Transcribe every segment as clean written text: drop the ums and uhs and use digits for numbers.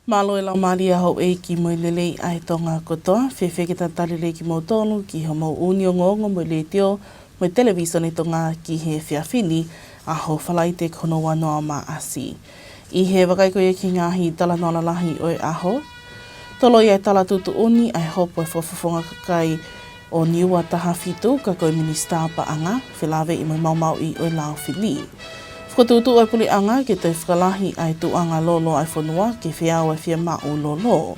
Malo e lau maria hau e ki moi lelei ai tonga kotoa, whewhe ki tatarele ki mau tonu, ki ho mau uni o ngongo mo le teo, mo televisa ni tonga ki he whiawhini, a ho whalai te kono wanoa ma asi. I he wakaiko e ki ngahi tala nola lahi o e aho. Tolo i ai tala tutu uni, ai hopo e whawhawhonga kakai o niua taha fitu, kako e minista pa anga, whilawe i mai mau i o e lao whili. Whakatutu ai puli anga ke te whakalahi ai tuanga lolo ai whanua ke whiau ai whia mau lolo.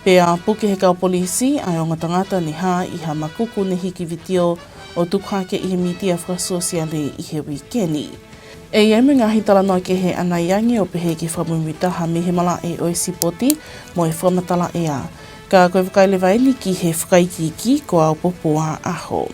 Pea puke he kau polisi ai o ngatangata ni hā i ha makuku ne hiki vitio o tukhake i he mitia whakasosiale i he wikeni. E iemi ngahi tala noa ke he ana iangi o pehe ki whamumitaha me he mala e oi sipoti mo e whamatala e a. Ka koe whakaile vaini ki he whakaikiki ko au popoa aho.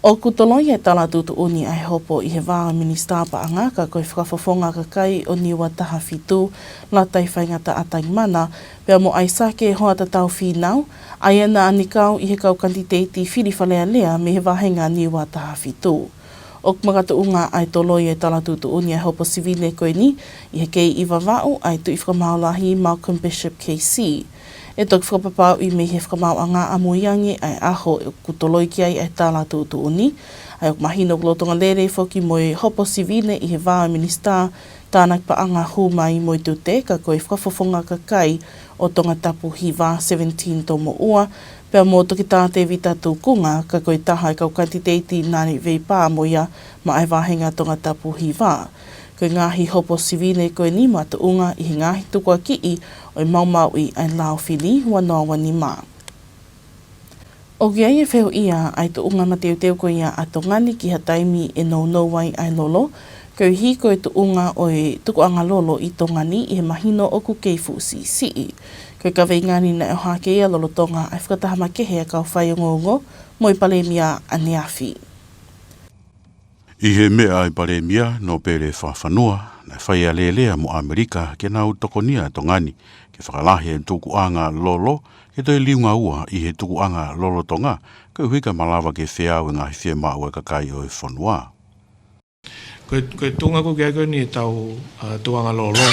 O kutoloi e tala tutu uni ai hopo i he wāa minista pa anga ka koe whakawhawhonga kakai o niwa taha fitu la tai whaingata atai mana pia mo ai sake hoa ta tau whinau ai ana anikau i he kau kandidati whiriwhalea lea me he wahenga niwa taha fitu. O kumagata unga ai toloi e tala tutu uni ai hopo sivile koe ni i he kei iwa wau ai tu i whakamaulahi Malcolm Bishop KC. E tok whakapapau i me he whakamau a ngā amoiangi ai aho e kutoloi ki ai tāla tutu uni. Ai ok mahino glotonga lere whoki mo e hopo sivine i he wāa minista tānak pa anga hu mai mo i tute ka koe whakawhawhonga kakai o Tongatapu hi wā 17 tō mo ua. Pea mō toki tā te vita tūkunga ka koe taha i kau kantiteiti nāni vei pā moia ma ai wāhenga Tongatapu hi wā. Koe ngāhi hopo sivine koe ni mata unga i he ngāhi tukua ki i o i maumau i ai lao whili wanoa wani mā. O ki ai e wheo ia ai tu unga ma teo teo koe ia a tongani ki ha taimi e no wai ai lolo, koe hi koe tu unga o e tukuanga lolo i tongani i he mahino o ku keifu si. Koe ka vei ngani na e hake ia lolo tonga ai whakatahama kehe a kau whai o ngongo mo i palemia a neafi. I he mea i palemia no pere whawhanua, na whaia lelea mo Amerika ke nau tokonia tongani, ke whakalahi e tukuanga lolo, ke toi liunga ua i he tukuanga lolo tonga, ke huika malawa ke whiau e ngahi whia mau e kakai o e whanua. Koe tunga ko kia koe ni e tau tuanga lolo,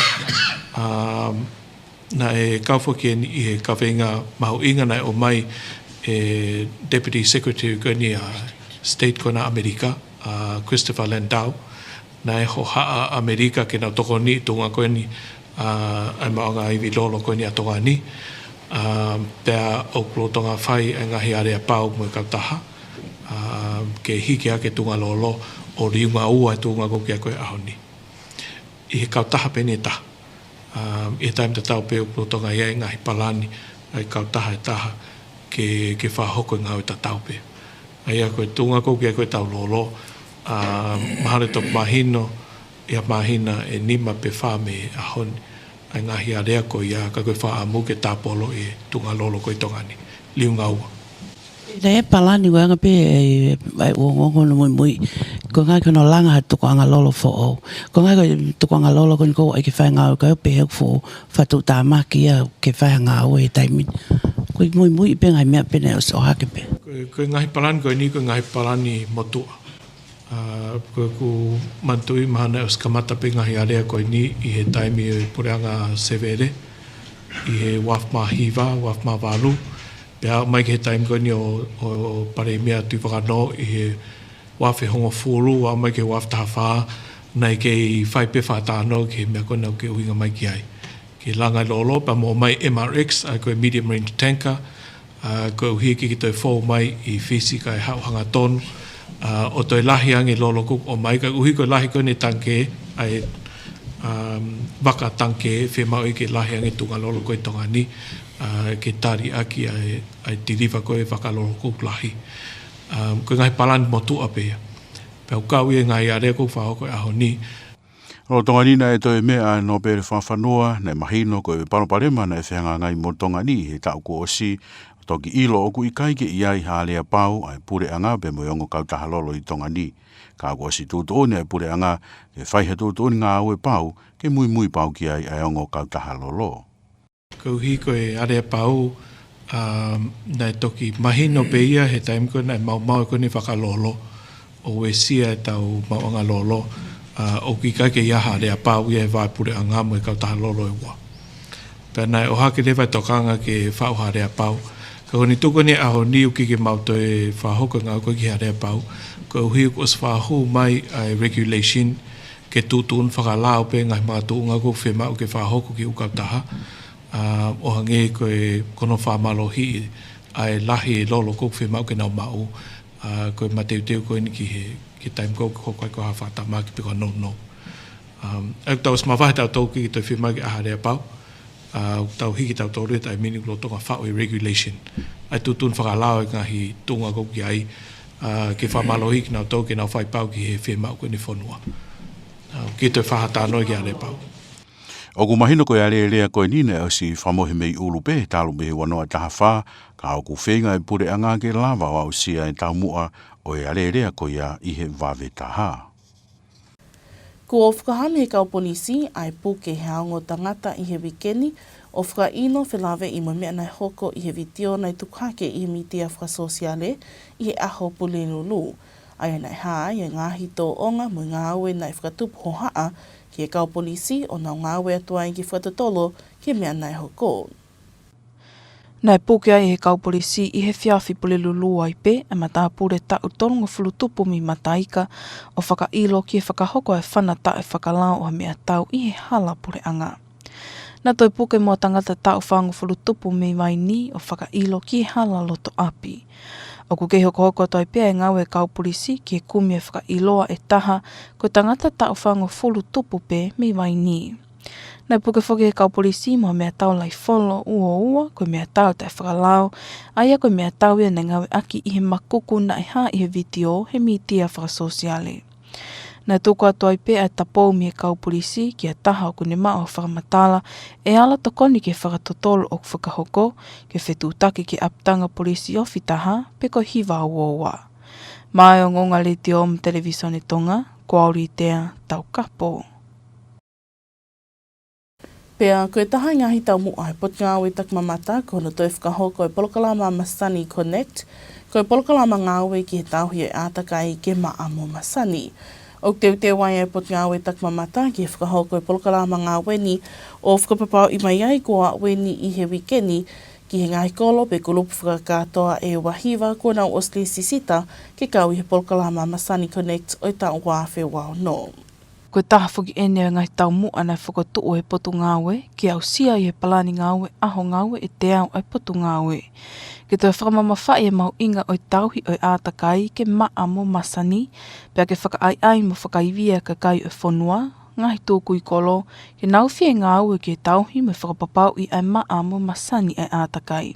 na e kauwhaki i he kawhinga mahu inga nei o mai e Deputy Secretary koe ni a State kona Amerika, Christopher Landau, na e ho haa Amerika ke na toko ni tunga koe ni ai maonga iwi lolo koe ni a tonga ni. Pea o tonga whai e ngahi area pau mo i kautaha, ke hiki ake tunga lolo o riunga ua e tunga ko kia koe aho ni. I he kautaha pene ta. I taim te tau pe o tonga ia e ngahi palani ai kautaha e taha ke whahoko ngau e ta tau pe. Ai a koe tunga ko kia koe tau lolo, mahare tok mahino, ia mahina e nima pe wha me ahoni. Ai ngahi a rea ko ia ka koe wha amu ke tāpolo e tunga lolo koe tongani. Liunga ua. Rea palani wanga pe e o ngongo no Moimoi. Ko ngai kono langa ha tukuanga lolo fo o. Ko ngai koe tukuanga lolo kono ko ai ke whai ngau ka pe hek fo whatu tāmaki ia ke whai ngau e taimini. Koe Moimoi pe ngai mea pene o hake pe. Koe ngahi palani koe ni koe ngahi palani motua. Koe ku mantui mahana o skamata pe ngahi area koe ni i he taimi o pureanga severe, i he waf mahiva, waf mawalu, pea mai ke he taimi koe ni o paremia tui whakano i he waf e hongo furu, wa mai ke waf taha nei ke i whai pe whatano ke mea koe nau ke uinga mai ki ai. Ke langa lolo, pa mo mai MRX, ai koe medium range tanker, koe uhi ki toi fōu mai i fisika e hau hanga tonu, o toi lahi ange lolo kuk o mai, ka uhi koe lahi koe ne tanke, ai waka tanke, whi mau i ke lahi ange tunga lolo koe tonga ni, ke tari aki ai tiriwa koe waka lolo kuk lahi. Koe ngai palani motu apea. Pea ukau i ngai area kuk whao koe aho ni. O tonga ni na e toi mea no pere whawhanua, na mahino koe panoparema na e whianga ngai mo tonga ni, he tau ko osi, toki ilo oku i kaike i ai haalea pau ai pure anga pe mo yongo kautaha lolo i tonga ni. Ka ko si tutu one ai pure anga ke whaihe tutu one ngā aue pau ke mui pau ki ai ai ongo kautaha lolo. Kau hi koe area pau nai toki mahino pe ia he taim koe nai mau koe ni whakalolo o e sia e tau mauanga lolo o ki kaike ia haalea pau ia e vai pure anga mo i kautaha lolo e wa. Pena o hake te vai tokanga ke whauharea pau. Ka honi tuko ni aho ni uki ke mauto e whahoko ngā koe ki harea pau. Ko hui ko os whahu mai ai regulation ke tūtun whakalao pe ngai mga tūnga ko whemau ke whahoko ki ukautaha. O hange koe kono whamalohi ai lahi lolo ko whemau ke nau mau. Koe mateuteu koe ni ki time ko koe ko ha whatama ki piko no. Au tau smawahi tau tau ki toi whemau ki aharea pau. Tau hiki tau tau reta ai mini kulo tonga whau e regulation. Ai tūtun whakalao e ngahi tūnga ko ki ai ke whamalohi ki nau tau ke nau whai pau ki he whemau koe ni whonua. Ki toi whahata anoi ki aharea pau. O ku mahino koe are rea koe nina o si whamohi mei ulupe, tālu mehe wanoa taha whā, ka au ku whenga e pure anga ke lava o au sia e tau mua o e are rea koe ia i he wawe taha. Ko o whakahame kau ponisi ai pū ke heango tangata i he wikeni, o whakaino whelawe i mo mea nai hoko i he vitio nai tukake i he mitia whakasosiale i he aho pulelulu. Ai nai hā, i ngāhi tō onga mo ngā aue nai whakatupu ho haa, ki e kau polisi o nau ngā aue atua i ki whatatolo ki mea nai hoko. Nai pūkea i he kau polisi i he whiawhi pulelulu ai pe, e mata pure tau torongo fulutupu mi mataika o whakailo ki e whakahoko e whanata e whakalao o mea tau i he hala pure anga. Nā toi puke mua tangata tau whango fulutupu mi mai ni o whakailo ki e hala loto api. O ku kei hoko toi pia e ngau e kau polisi ki e kumi e whakailoa e taha ko tangata tau whango fulutupu pe mi mai ni. Nai puke whoki e kau polisi mo mea tau lai wholo ua ko mea tau te whakalao, aia ko mea tau ia nei ngau e aki i he makuku na e hā i he video he mitia whakasosiale. Nai tuku atu ai pe e tapou mi e kau polisi ki a taha o kune maa o whakamatala e ala tokoni ki e whakatotolo o whakahoko ki whetūtaki ki aptanga polisi o whitaha pe ko hiwa uoua. Mai o ngonga le te o televisione Tonga, Kwauri tea tau kapo. Pea, koe taha ngahi tau mua e pot ngā ue tak mamata ko no toi whakahoko e Polokalama Masani Connect, ko e Polokalama ngā ue ki he tauhi e ātakai ke maa mo Masani. O te wai e pot ngā ue tak mamata ki he whakahoko e Polokalama ngā weni o whakapapau i mai ai ko a weni i he wikeni ki he ngahi kolo pe kulupu whakakatoa e wahiwa ko nau osle sisita ke kau i he Polokalama Masani Connect o i tau wāwhe wau no. Koe taha whuki ene ngai tau mua nei whakatuo e potu ngāwe, ki au sia i he palani ngāwe, aho ngāwe e te au ai potu ngāwe. Ke toi whakamama whai e mau inga o tauhi o ātakai ke maa mo Masani, pia ke whakaai mo whakaivia ka kai o whonua, ngahi tōku i kolo, ke nauwhia ngāwe ke tauhi mo whakapapau i ai maa mo Masani ai ātakai.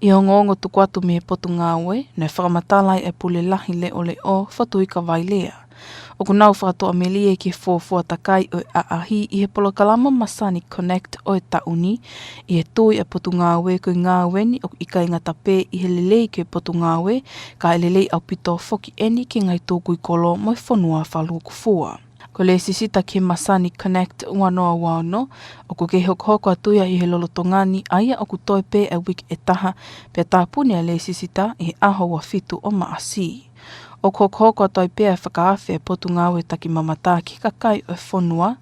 I o ngongo tuku atu me he potu ngāwe, nei whakamatalai e pule lahi leo leo, whatui ka vai lea. O ku nau whakatoa melie ki fōfua takai o aahi i he Polokalama Masani Connect o e tauni, i he tui e potu ngāwe koe ngāweni o ikai ngata pē i he lelei ke potu ngāwe, ka e lelei au pito whoki eni ki ngai tōku i kolo mo i whonua whaluku fua. Ko le sisita ki Masani Connect uanoa wano, o ku kei hoko atuia i he lolotongani aia o ku toi pē e wiki e taha, pia tāpuni a le sisita i he aho wa fitu o maasi. O hoko toi pēa whakaafe e potu ngāwe taki mamata ki kakai o whonua,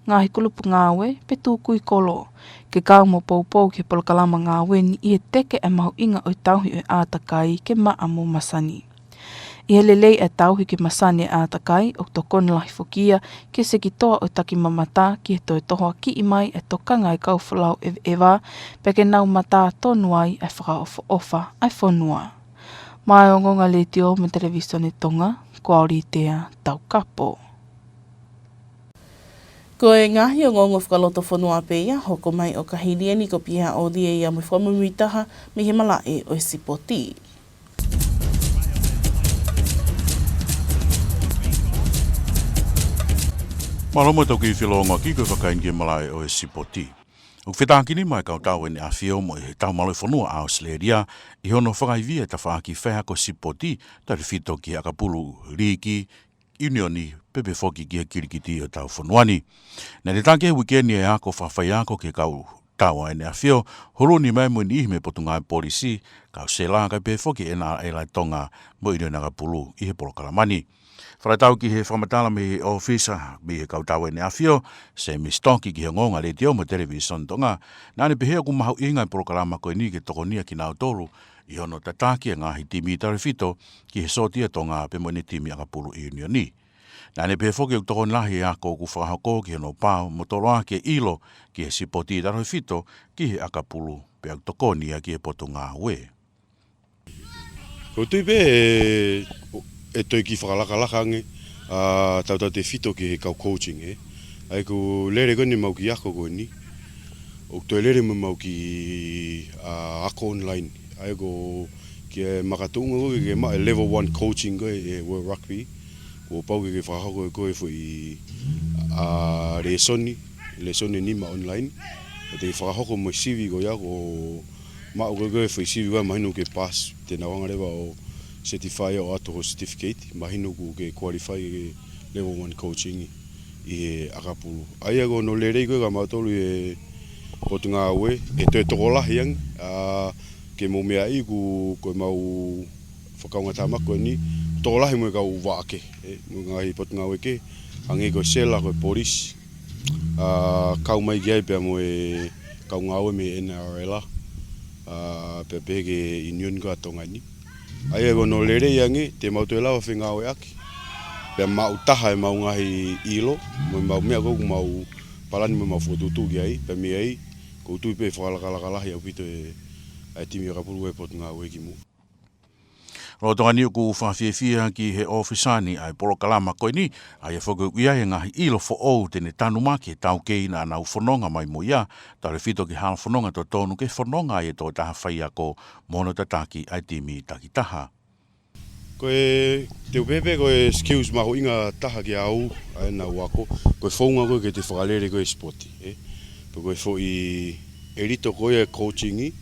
ngāhi kulupu ngāwe pe tūku i kolo. Ke kau mo poupou ki Polokalama ngāwe ni i he teke e mahu inga o tauhi o ātakai ke maa mo Masani. I he lelei e tauhi ki Masani e ātakai o tokona lahi whukia ke seki toa o taki mamata ki he toi tohoa ki i mai e tokanga i kau whalau e ewa pe ke nau mata tonu ai e whakaofa ai whonua. Mai o ngonga le te o me televisione Tonga, Kwauri tea tau kapo. Ko e ngahi o ngongo whakaloto whanua pēia, hoko mai o kahirieni ko piha o lia ia mo whamuitaha me he malae o sipoti. Maloma tau ki whilonga ki koe whakain ke malae o sipoti. O whetangini mai kau tau ene a whio mo i tau malo whanua a Australia, i hono whakaivia ta whaaki wheha ko sipoti, tari whito ki akapulu riki, unioni, pepe whoki ki a kirikiti o tau whanuani. Nā te tanke wikeni e ako whawhai ako ke kau tawa ene afio, huruni mai mo ni me potunga polisi, ka sela ka pe foki ena e lai Tonga mo ino nga pulu i he polokalamani. Wharatau ki he whamatala me he ofisa me he kautawa ene afio, se mi stonki ki he ngonga le teo mo television Tonga, nane pehea ku mahu inga i polokalama koe ni ke tokonia ki nao tolu, i hono tataki ngahi timi i tarifito ki he sotia Tonga pe mo ni timi anga pulu i unioni. Nane pe foki o tokon lahi ako ku whakahoko ki no pao mo toloa ki ilo ki he sipoti i tarifito ki he akapulu pe au tokonia ki he potu ngā ue. Ko tui pe e toi ki whakalaka-lakange tau te fito ki he kau coaching e. Ai ko lere koni mau ki ako koni. O toi lere mau ki ako online. Ai ko ki e makatunga ko ki ma level 1 coaching ko e World Rugby. Ko pau ki whakahoko ko e fui le soni ni ma online. Te whakahoko mo CV ko ia ko ma o ko e fui CV ko mahinu ke pass te na wangarewa o certify o ato certificate mahinu ku ke qualify ke level 1 coaching i akapulu. Ai ko no lere ko ka matolu e potunga we e to tokola hiang ke mo mea i ku ko mau whakaunga tamako ni tokola mo ka uwake mo ngai potunga we ke ange ko sela ko police kau mai gai pe mo e kau ngawe me NRL pe pege union ko Tonga ni. Ai ko no lere yangi te mau te lawa whinga o aki. Pe mau taha e mau ngahi ilo, mau mea ko mau palani mau whututu ki ai, pe mea ai, ko tui pe whakalakalahi au pito e timi o kapuru e potunga o eki mu. Ro tonga ni ku whawhiawhia ki he ofisani ai polokalama koe ni, ai e whaku ia e ngahi ilo fo ou tene tanu maki e tau kei na nau whanonga mai mo ia, tare whito ki hala whanonga to tonu ke whanonga ai e tō taha whaia ko mono tataki ai timi taki taha. Koe te upepe koe skills maho inga taha ki au, ai na wako, koe whaunga koe ke te whakalere koe sporti. Koe fo i erito koe e coachingi,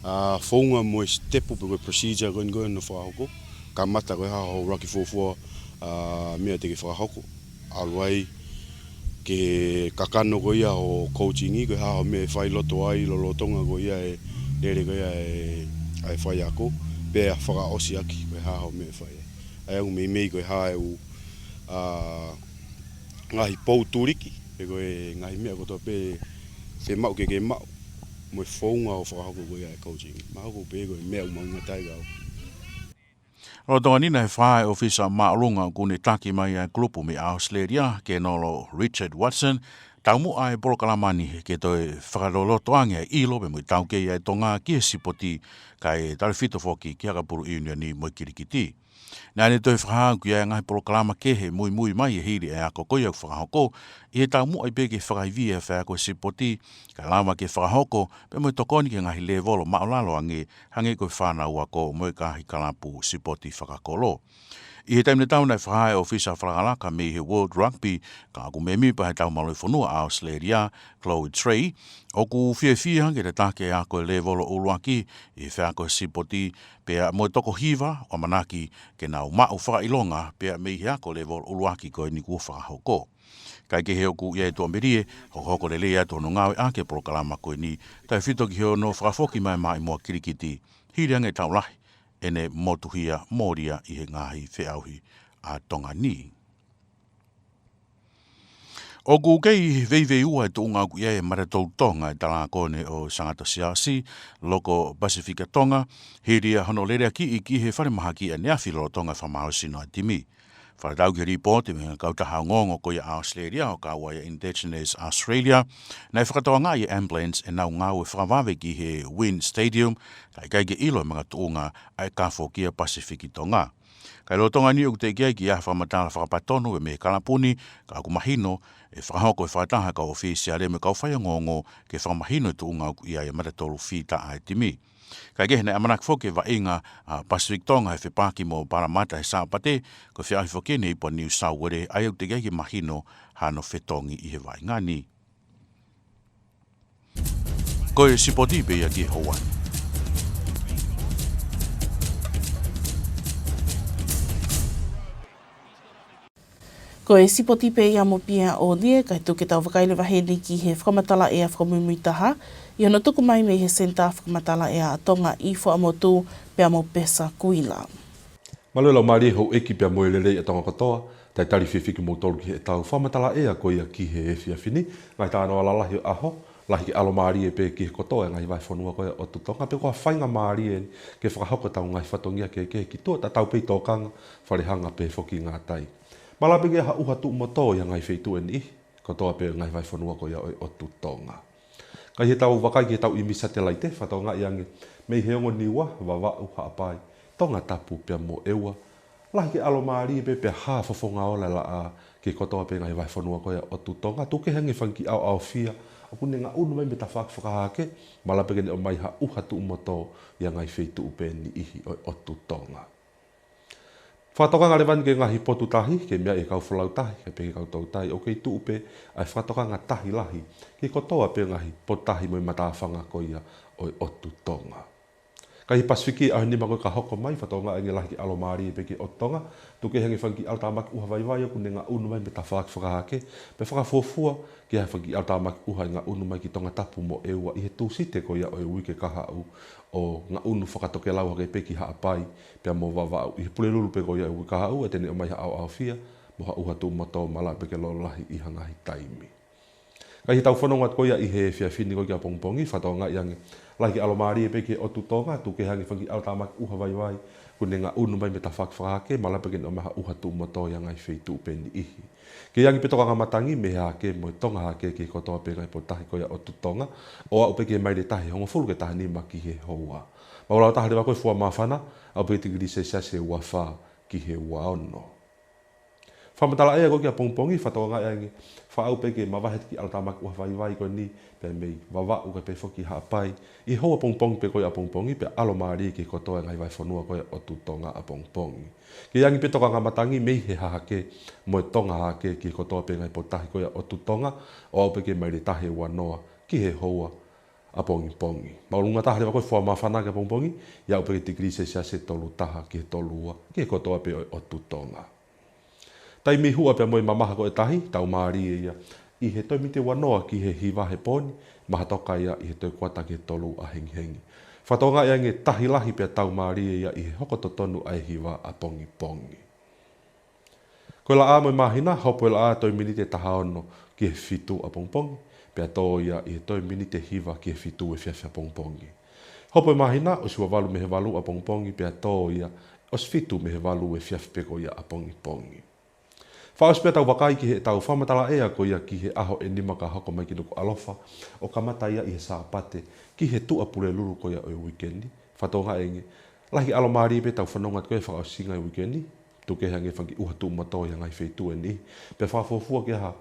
whaunga mo e stepu pe koe procedure koe koe no whakahoko, ka mata koe haho raki fōfua mea te ke whakahoko. Aluai ke kakano koe ia o coachingi, koe haho mea e whai loto ai, lolotonga koe ia e lere koe ia e whai ako, pe a whakaosi aki koe haho mea e whai. Ai au mei koe hae u ngahi pou turiki, pe koe ngahi mea koto pe mau ke mau. Mo whaunga o whakahoko koe ai coaching. Mahoko pe koe mea umaunga taiga au. Ro tonga nina he whae ofisa maarunga kune taki mai ai grupu me Australia ke nolo Richard Watson, tau mu ai polokalamani ke toi whakarolotoange ai ilo pe mui tau kei ai tonga ki he sipoti kai tarifito foki ki Akapuru Unioni mo kirikiti. Nāne toi whakahau ki ai ngahi polokalama ke he mui mai e hiri e ako koe au whakahoko, i he tau mu ai pe ke whakaivi e whaako sipoti, ka lama ke whakahoko, pe mo tokoni ke ngahi levolo maolalo ange, hange koe whanau ako mo e kahi kalapu sipoti whakakolo. I he taimne tau nei whahae ofisa whakalaka me he World Rugby, ka aku me mi pa he tau maloi whanua a Australia, Chloe Trey, o ku whiawhia ke te take a koe levolo uluaki, i whaako sipoti, pea mo toko hiva o manaki ke nau mau whakailonga, pea me he ako levolo uluaki koe ni kua whakahoko. Kai ke heo ku ia e tua merie, hoko le lea tono ngawe ake polokalama koe ni, tai whito ki heo no whakafoki mai mua kirikiti, hiriange tau lahi, ene motuhia moria i he ngahi whiauhi a Tonga ni. O ku kei veivei ua e tuunga ku ia e maratou Tonga e tala kone o sangata siasi, loko Pasifika Tonga, hiria honolerea ki i ki he wharemahaki a neafilo Tonga whamahosino a timi. Wharatau ki ripoti me kautaha ngongo ko ia Australia o ka waia Indigenous Australia. Nei whakatoa ngā i ambulance e nau ngāu e whakawawe ki he Wind Stadium, kai ke ilo e mga tuunga ai kafo ki a Pasifiki Tonga. Kai lo Tonga ni o te kia ki a whamatala whakapatono e me kalapuni, ka aku mahino e whakahoko e whakataha ka ofisia le me kau whaya ngongo ke whakamahino e tuunga ku ia e matatolu whita ai timi. Kai ke hene amanak foke wa inga Pacific Tonga he whipaki mo Paramata he Sāpate, ko whiahi foke ne ipo New South Wales ai au te keiki mahino hano whetongi i he wai ngani. Ko e sipoti pe ia ki Hawaii. Ko e sipoti pe ia mo pia o lia, kai tuke tau wakaile waheni ki he whakamatala ea whakamuimui i ono tuku mai me he senta whakamatala ea a Tonga i whaamotu pea mo pesa kuila. Malo lau maari hou eki pia moe lelei a Tonga katoa, tai tari whiwhiki mo tolu ki he tau whamatala ea ko ia ki he e whiawhini, ngai tāna wala lahi o aho, lahi ki alo maari e pe ki he kotoa e ngai vai whanua koe o tutonga, pe koa whainga maari e ke whakahoko tau ngai whatongia ke ki tua, ta tau pei tōkanga, wharehanga pe whoki ngā tai. Malapege ha uha tu mo tō ia ngai wheitu e ni, kotoa pe ngai vai whanua koe o tutonga. Kai he tau wakai ki he tau imisa te laite, whatonga iange, mei heongo niwa, wawa uha apai, Tongatapu pia mo ewa, lahi ke alo maari pe pia haa whafonga ola la a ke kotoa pe ngai vai whanua koe o tutonga, tuke hangi whanki au fia, o kune ngā unu mai me ta whakahake, malapege ni o mai ha uha tu mo tō ia ngai wheitu upe ni ihi o tutonga. Whatokanga le wani ke ngahi potu tahi, ke mea e kau whalau tahi, ke peke kau tau tahi, o kei tu upe ai whatokanga tahi lahi, ke kotoa pe ngahi potu tahi mo i matawhanga koia o tutonga. Kai Pasifiki a ni mago ka hoko mai whatonga e lahi ki alo maari e peke o tonga, tuke hangi whanki altamaki uha vai o kune ngā unu mai me ta whakahake, pe whakafuafua ki hai whanki altamaki uha ngā unu mai ki Tongatapu mo eua i he tūsite ko ia o e wike kaha au o ngā unu whakatoke lau hake peki haapai, pia mo wawa au i he pule lulu pe ko ia e wike kaha au, e tene o mai ha au fia, mo ha uha tu mo tō mala peke lo lahi i hangahi taimi. Kai tau whanongat ko ia i he whiawhini ko kia pongpongi, whatonga iange, lahi ki alo maari e peke o tutonga, tuke hangi whanki altamaki uha vai, kune ngā unu mai me ta whakahake, malapeke o maha uha tu mo tō ia ngai wheitu upeni ihi. Ke iangi petoka ngā matangi, me hake mo tonga hake ki kotoa pe ngai po tahi ko ia o tutonga, o au peke mai le tahi hongo fulu ke tahi ni maki he hoa. Maula o tahi le wako e fua mawhana, au peke tigiri se se ua wha ki he ua ono. Whamatala ea ko kia pongpongi, whatonga iange, whaau peke mawahet ki altamaki uha vai ko ni, pe mei wawa uka pe whoki haapai, i hoa pongpongi pe koe a pongpongi, pe alo maari ki kotoa ngai vai whanua koe o tutonga a pongpongi. Ki iangi pe toka ngā matangi, mei he hahake, mo e tonga hake ki kotoa pe ngai potahi koe o tutonga, o au peke mai le tahe ua noa, ki he hoa a pongpongi. Maurunga taha le wakoi wha mawhana ki a pongpongi, i au peke tigri se tolu taha ki he tolua, ki he kotoa pe o tutonga. Tai mi hua pia moe mamaha ko e tahi, tau maari e ia. I he toi mite wanoa ki he hiwa he poni, maha toka ia i he toi kuata ki he tolu a hengi hengi. Whatonga ia nge tahi lahi pia tau maari e ia i he hoko totonu ai hiwa a pongi pongi. Koe la a moe mahina, hopo e la a toi minite taha ono ki he fitu a pongi pongi, pia tō ia i he toi minite hiwa ki he fitu e whiawhia pongi pongi. Hopo e mahina, o siwa walu me he walu a pongi pongi, pia tō ia os fitu me he walu e whiawhia peko ia a pongi pongi. Whaospea tau wakai ki he tau whamatala ea ko ia ki he aho e nima ka hoko mai ki Nuku'alofa o kamata ia i he sāpate ki he tua pule lulu ko ia o e wikendi. Whatonga enge, lahi alo maari pe tau whanongat ko e whaosinga e wikendi, tuke hange whanki uha tu mato ia ngai wheitu e ni. Pe whaafofua ki ha,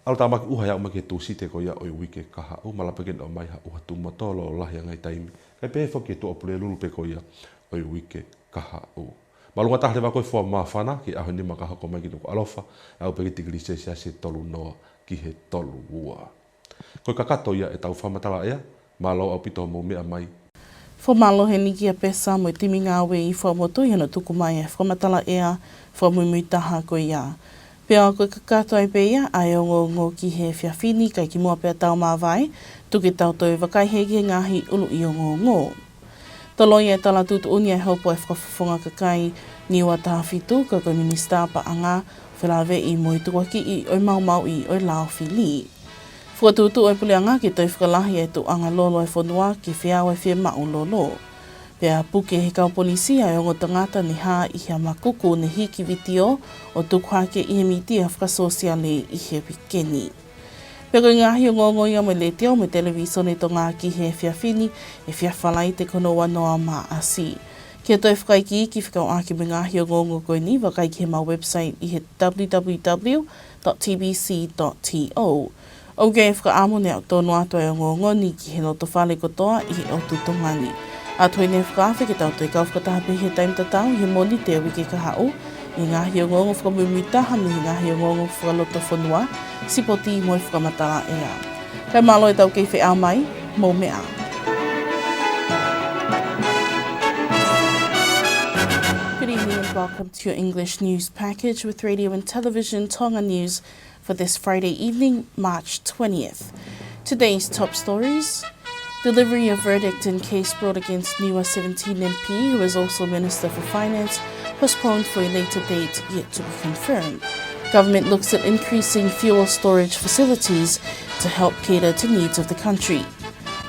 alo tamaki uha ia umaki he tūsite ko ia o e wike kaha u, malapeken o mai ha uha tu mato lo lahi ngai taimi. Kai pe whaki he tua pule lulu pe ko ia o e wike kaha u. Malunga taha le wako e fua mawhana ki aho ni maka hako mai ki Nuku'alofa au peke tigiri se tolu noa ki he tolu ua. Koe kakato ia e tau whamatala ea, malo au pito mo mea mai. Fo malo he ni kia pesa mo timi ngā we i whamotu i hana tuku mai e whamatala ea whamumui taha ko ia. Pea koe kakato ai pe ia ai ongo ki he whiawhini kai ki mua pea tau mawai, tuki tau toi wakaihe ki ngahi ulu i ongo. Toloi e tala tutu uni e hopo e whakafonga kakai niwa taha fitu ka koe minista pa anga whilawe i moi tuaki i oi mau i oi lao whili. Whakatutu oi pule anga ki toi whakalahi e tu anga lolo e whanua ki whiawe whia mau lolo. Pea puke he kau polisi ai ongo tangata ni haa i hea makuku ni hiki vitio o tukuhake i he mitia whakasosiale i he wikeni. Peko ngahi o ngongo ia mo le teo me televisione to ngā ki he whiawhini e whiawhalai te kono wanoa mā asi. Kia toi whakaiki ki whikau ake me ngahi o ngongo koe ni wakaiki he mā website i he www.tbc.to. O ke e whakaamone au tōnu atua o ngongo ni ki he noto whale kotoa i he o tutongani. A toi ne whakawhi ke tau toi kau whakatahape he taim tatau i he moni te wiki ka hau. I ngahi o ngongo whakamumui taha me i ngahi o ngongo whakaloto whanua, sipoti i moe whakamatala ea. Kai malo e tau kei whi mai, mō mea. Good evening and welcome welcome to your English news package with radio and television Tonga News for this Friday evening, March 20th. Today's top stories: delivery of verdict in case brought against Niua 17 MP, who is also Minister for Finance, postponed for a later date yet to be confirmed. Government looks at increasing fuel storage facilities to help cater to needs of the country.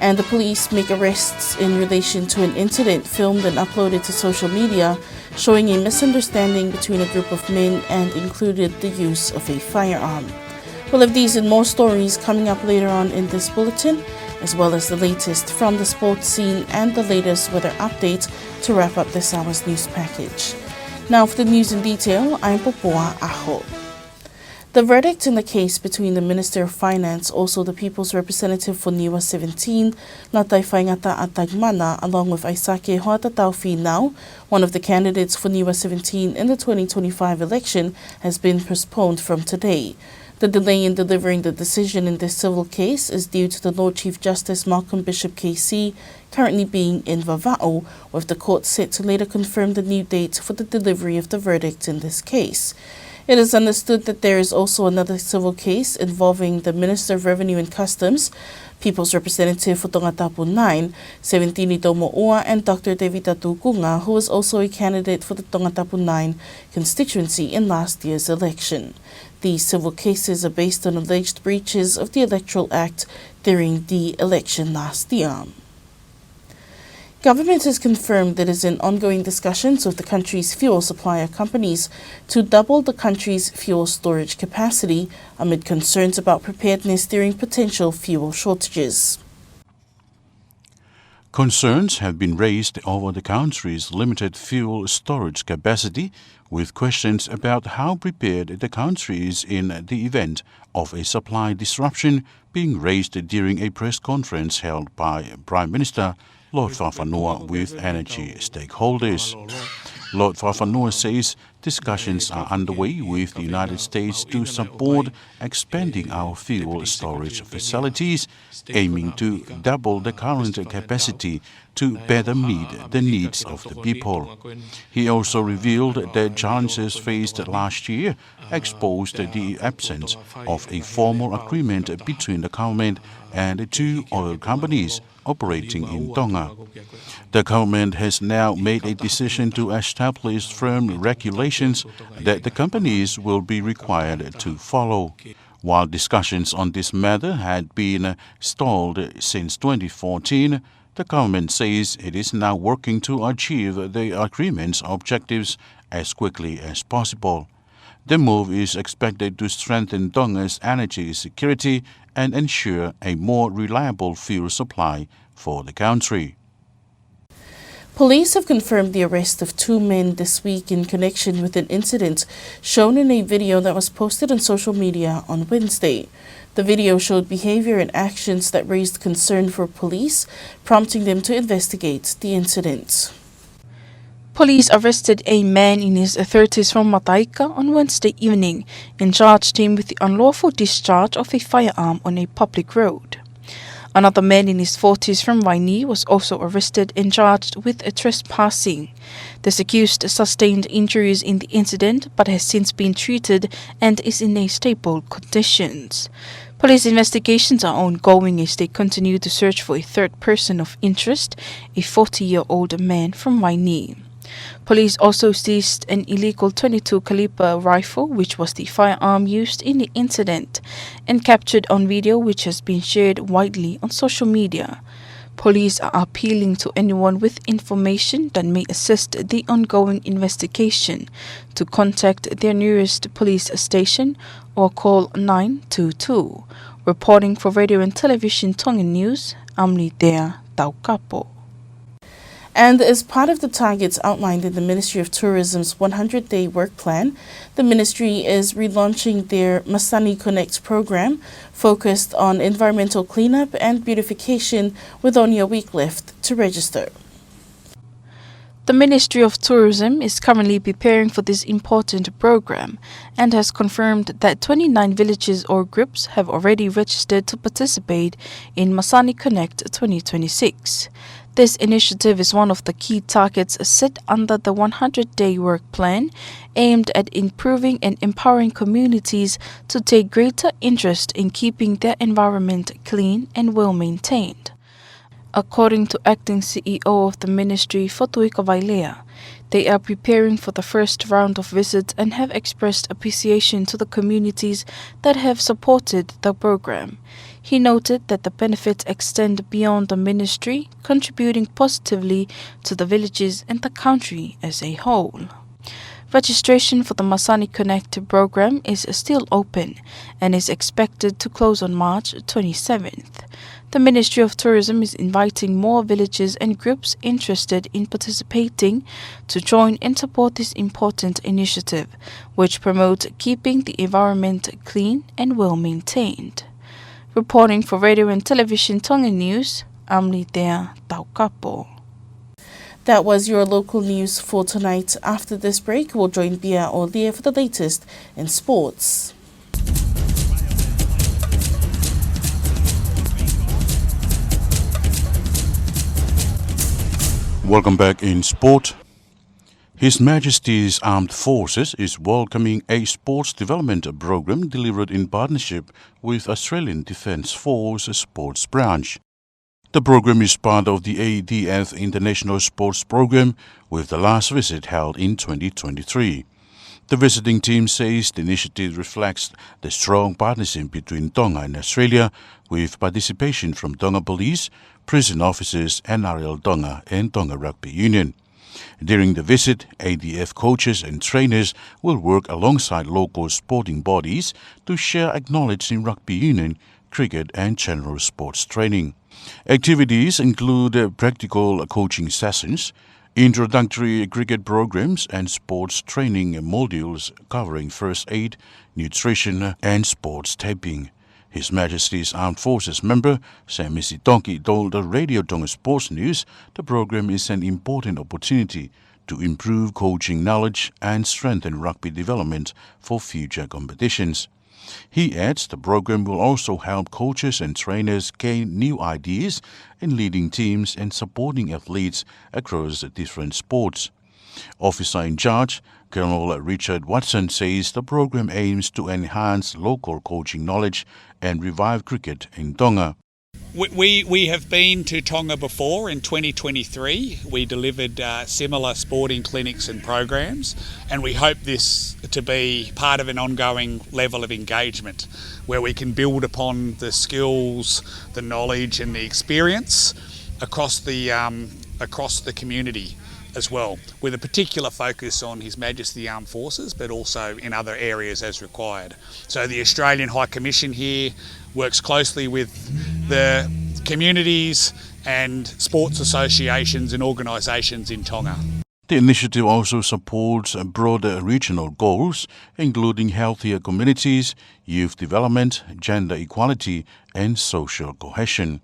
And the police make arrests in relation to an incident filmed and uploaded to social media showing a misunderstanding between a group of men and included the use of a firearm. We'll have these and more stories coming up later on in this bulletin, as well as the latest from the sports scene and the latest weather update to wrap up this hour's news package. Now for the news in detail, I'm Popoa Aho. The verdict in the case between the Minister of Finance, also the People's Representative for Niua 17, Natai Whaingata Atagmana, along with Aisake Hoatatau Finau, one of the candidates for Niua 17 in the 2025 election, has been postponed from today. The delay in delivering the decision in this civil case is due to the Lord Chief Justice Malcolm Bishop KC currently being in Vava'o, with the court set to later confirm the new date for the delivery of the verdict in this case. It is understood that there is also another civil case involving the Minister of Revenue and Customs, People's Representative for Tongatapu 9, Seventini Tomo'ua, and Dr. Devita Tukunga, who was also a candidate for the Tongatapu 9 constituency in last year's election. These civil cases are based on alleged breaches of the Electoral Act during the election last year. Government has confirmed that it is in ongoing discussions with the country's fuel supplier companies to double the country's fuel storage capacity amid concerns about preparedness during potential fuel shortages. Concerns have been raised over the country's limited fuel storage capacity, with questions about how prepared the country is in the event of a supply disruption being raised during a press conference held by Prime Minister Lord Whawhanua with energy stakeholders. Lord Whawhanua says discussions are underway with the United States to support expanding our fuel storage facilities, aiming to double the current capacity to better meet the needs of the people. He also revealed that challenges faced last year exposed the absence of a formal agreement between the government and the two oil companies operating in Tonga. The government has now made a decision to establish firm regulations that the companies will be required to follow. While discussions on this matter had been stalled since 2014, the government says it is now working to achieve the agreement's objectives as quickly as possible. The move is expected to strengthen Tonga's energy security and ensure a more reliable fuel supply for the country. Police have confirmed the arrest of two men this week in connection with an incident shown in a video that was posted on social media on Wednesday. The video showed behavior and actions that raised concern for police, prompting them to investigate the incident. Police arrested a man in his 30s from Mataika on Wednesday evening and charged him with the unlawful discharge of a firearm on a public road. Another man in his 40s from Waini was also arrested and charged with trespassing. This accused sustained injuries in the incident but has since been treated and is in a stable condition. Police investigations are ongoing as they continue to search for a third person of interest, a 40-year-old man from Waini. Police also seized an illegal 22 caliber rifle, which was the firearm used in the incident, and captured on video, which has been shared widely on social media. Police are appealing to anyone with information that may assist the ongoing investigation to contact their nearest police station or call 922. Reporting for Radio and Television Tonga News, I'm Lidea Taukapo. And as part of the targets outlined in the Ministry of Tourism's 100-day work plan, the ministry is relaunching their Masani Connect program focused on environmental cleanup and beautification with only a week left to register. The Ministry of Tourism is currently preparing for this important program and has confirmed that 29 villages or groups have already registered to participate in Masani Connect 2026. This initiative is one of the key targets set under the 100-day work plan, aimed at improving and empowering communities to take greater interest in keeping their environment clean and well maintained. According to Acting CEO of the Ministry, Fotuika Vailea, they are preparing for the first round of visits and have expressed appreciation to the communities that have supported the program. He noted that the benefits extend beyond the ministry, contributing positively to the villages and the country as a whole. Registration for the Masani Connect program is still open and is expected to close on March 27th. The Ministry of Tourism is inviting more villages and groups interested in participating to join and support this important initiative, which promotes keeping the environment clean and well maintained. Reporting for Radio and Television Tonga News, I'm Litea Tongatapu. That was your local news for tonight. After this break, we'll join Bia Olia for the latest in sports. Welcome back in sport. His Majesty's Armed Forces is welcoming a sports development program delivered in partnership with Australian Defence Force Sports Branch. The program is part of the ADF International Sports Program, with the last visit held in 2023. The visiting team says the initiative reflects the strong partnership between Tonga and Australia, with participation from Tonga Police, prison officers, NRL Tonga and Tonga Rugby Union. During the visit, ADF coaches and trainers will work alongside local sporting bodies to share knowledge in rugby union, cricket and general sports training. Activities include practical coaching sessions, introductory cricket programs and sports training modules covering first aid, nutrition and sports taping. His Majesty's Armed Forces member, Sam Misitonki, told the Radio Tonga Sports News the program is an important opportunity to improve coaching knowledge and strengthen rugby development for future competitions. He adds the program will also help coaches and trainers gain new ideas in leading teams and supporting athletes across different sports. Officer in charge, Colonel Richard Watson, says the program aims to enhance local coaching knowledge and revive cricket in Tonga. We have been to Tonga before in 2023. We delivered similar sporting clinics and programs, and we hope this to be part of an ongoing level of engagement where we can build upon the skills, the knowledge and the experience across the community as well, with a particular focus on His Majesty Armed Forces, but also in other areas as required. So the Australian High Commission here works closely with the communities and sports associations and organisations in Tonga. The initiative also supports broader regional goals, including healthier communities, youth development, gender equality and social cohesion.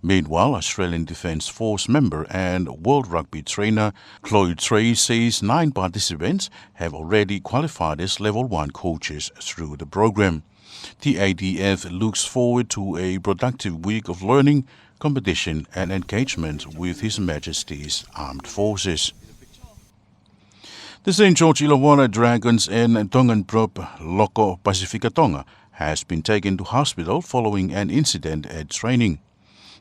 Meanwhile, Australian Defence Force member and World Rugby trainer Chloe Trey says 9 participants have already qualified as Level 1 coaches through the program. The ADF looks forward to a productive week of learning, competition and engagement with His Majesty's Armed Forces. The St. George Illawarra Dragons and Tongan prop Loko Pacifica Tonga has been taken to hospital following an incident at training.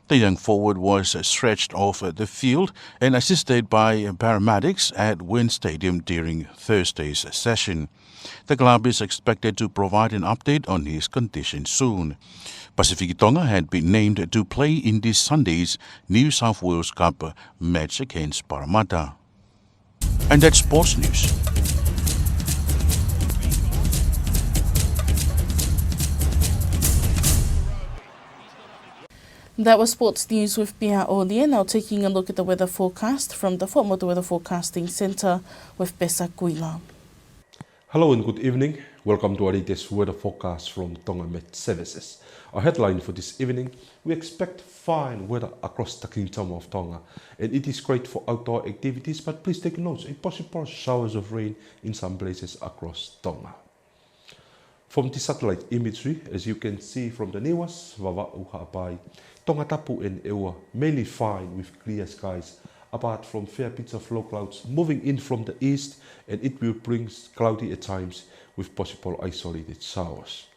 The young forward was stretched off the field and assisted by paramedics at Wynn Stadium during Thursday's session. The club is expected to provide an update on his condition soon. Pacific Tonga had been named to play in this Sunday's New South Wales Cup match against Parramatta. And that's sports news. That was sports news with Pia Olia. Now taking a look at the weather forecast from the Fort Motor Weather Forecasting Centre with Pesa Kuila. Hello and good evening. Welcome to our latest weather forecast from Tonga Met Services. Our headline for this evening, we expect fine weather across the Kingdom of Tonga, and it is great for outdoor activities, but please take note of possible showers of rain in some places across Tonga. From the satellite imagery, as you can see from the NIWAS, Vava'u Ha'apai, Tongatapu and Ewa mainly fine with clear skies, apart from fair bits of low clouds moving in from the east, and it will bring cloudy at times with possible isolated showers.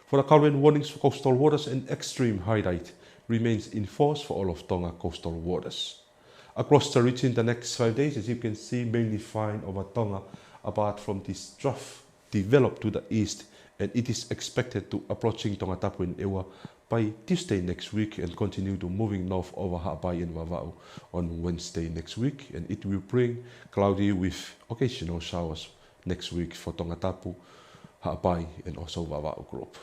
For the current warnings for coastal waters, an extreme high tide remains in force for all of Tonga coastal waters. Across the region the next 5 days, as you can see, mainly fine over Tonga, apart from this trough developed to the east, and it is expected to approaching Tongatapu and Ewa by Tuesday next week and continue to moving north over Ha'apai and Vava'u on Wednesday next week, and it will bring cloudy with occasional showers next week for Tongatapu, Ha'apai and also Vava'u group.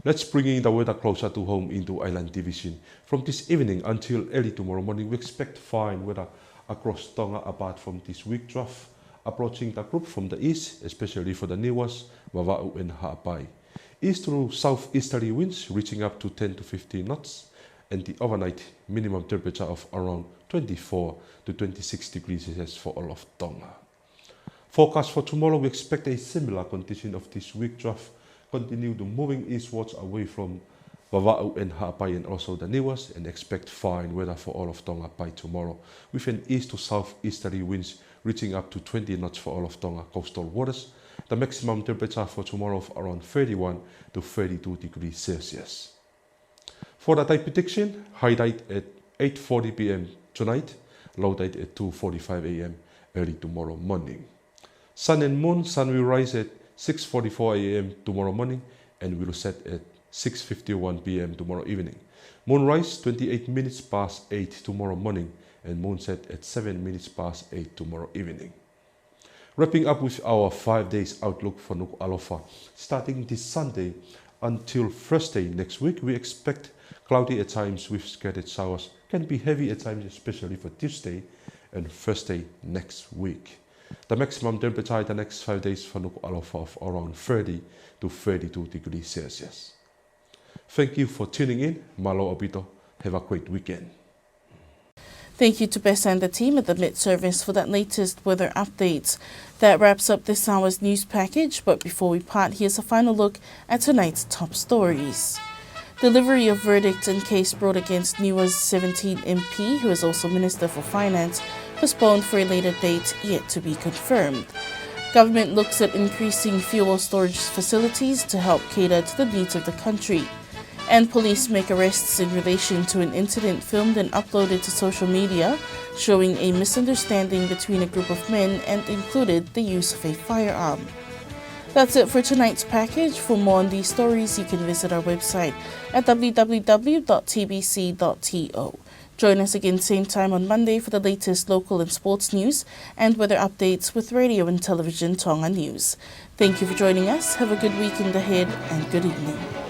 Let's bring in the weather closer to home into Island Division. From this evening until early tomorrow morning, we expect fine weather across Tonga apart from this weak trough approaching the group from the east, especially for the NIWAS, Vava'u and Ha'apai. East to southeasterly winds reaching up to 10 to 15 knots, and the overnight minimum temperature of around 24 to 26 degrees Celsius for all of Tonga. Forecast for tomorrow, we expect a similar condition of this weak trough continue to moving eastwards away from Vava'u and Ha'apai and also the NIWAS, and expect fine weather for all of Tonga by tomorrow, with an east to southeasterly winds reaching up to 20 knots for all of Tonga coastal waters. The maximum temperature for tomorrow of around 31 to 32 degrees Celsius. For the tide prediction, high tide at 8:40 p.m. tonight, low tide at 2:45 a.m. early tomorrow morning. Sun and moon, sun will rise at 6:44 a.m. tomorrow morning and will set at 6:51 p.m. tomorrow evening. Moon rise 28 minutes past 8 tomorrow morning and moon set at 7 minutes past 8 tomorrow evening. Wrapping up with our 5 days outlook for Nuku'alofa. Starting this Sunday until Thursday next week, we expect cloudy at times with scattered showers. Can be heavy at times, especially for Tuesday and Thursday next week. The maximum temperature the next 5 days for Nuku'alofa of around 30 to 32 degrees Celsius. Thank you for tuning in. Malo Obito. Have a great weekend. Thank you to Bessa and the team at the mid-service for that latest weather updates. That wraps up this hour's news package, but before we part, here's a final look at tonight's top stories. Delivery of verdict in case brought against Niua's 17 MP, who is also Minister for Finance, postponed for a later date yet to be confirmed. Government looks at increasing fuel storage facilities to help cater to the needs of the country. And police make arrests in relation to an incident filmed and uploaded to social media, showing a misunderstanding between a group of men and included the use of a firearm. That's it for tonight's package. For more on these stories, you can visit our website at www.tbc.to. Join us again same time on Monday for the latest local and sports news and weather updates with Radio and Television Tonga News. Thank you for joining us. Have a good weekend ahead and good evening.